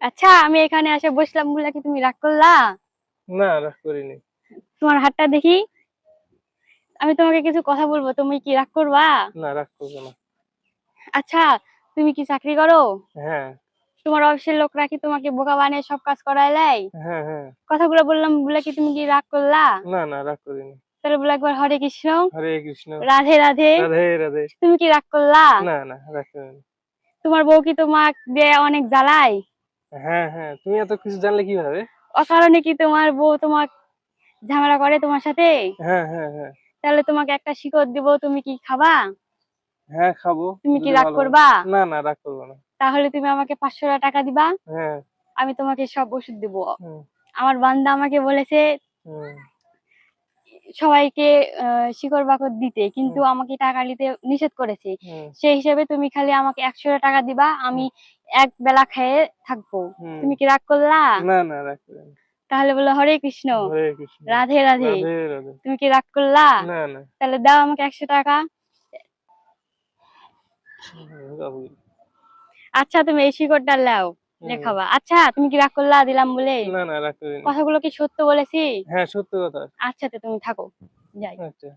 আচ্ছা, আমি এখানে এসে বসলাম বলে কি তুমি রাগ করলা? না, রাগ করিনি। তোমার হাতটা দেখি। আমি তোমাকে কিছু কথা বলবো, তুমি কি রাগ করবা? না, রাগ করবো না। আচ্ছা, তুমি কি চাকরি করো? হ্যাঁ, তোমার অফিসের লোকরা কি তোমাকে বোকা বানিয়ে সব কাজ করায় লাই? হ্যাঁ, হ্যাঁ। কথাগুলো বললাম বলে কি তুমি কি রাগ করলা? না, না, রাগ করিনি। তাহলে বলে একবার হরে কৃষ্ণ, হরে কৃষ্ণ। রাধে রাধে। রাধে রাধে। তুমি কি রাগ করলা? না, না, রাগ করিনি। তোমার বউ কি তোমাকে দিয়ে অনেক জ্বালায়? হ্যাঁ, হ্যাঁ, তুমি এত কিছু জানলে কিভাবে? অকারণে কি তোমার বউ তোমাক ঝামেলা করে তোমার সাথে? হ্যাঁ, হ্যাঁ, হ্যাঁ। তাহলে তোমাকে একটা শিকড় দিব, তুমি কি খাবা? হ্যাঁ, খাবো। তুমি কি যদি রাগ ভালো হয়। করবা? না, না, রাগ করবো না। তাহলে তুমি আমাকে 500 টাকা দিবা, হ্যাঁ। আমি তোমাকে সব ওষুধ দিব। হুম, আমার বান্দা আমাকে বলেছে হুম, সবাইকে শিকড় বাকড় দিতে, কিন্তু হুম, আমাকে টাকা নিতে নিষেধ করেছে। হুম, সেই হিসেবে তুমি খালি আমাকে 100 টাকা দিবা, আমি এক বেলা খেয়ে থাকবো। হুম। তুমি কি রাগ করলা? না, না, রাগ করিনি। তাহলে বলো হরে কৃষ্ণ, হরে কৃষ্ণ। রাধে রাধে। রাধে রাধে। তুমি কি রাগ করলা? না, না। তাহলে দাও আমাকে 100 টাকা। বাবু। আচ্ছা, তুমি এই শিকড়টা লাও, হুম। লেখাবা। আচ্ছা, তুমি কি রাগ করলা দিলাম বলে? না, না, রাগ করিনি। কথাগুলো কি সত্য বলেছি? হ্যাঁ, সত্য কথা। আচ্ছা, তো তুমি থাকো, যাই। আচ্ছা।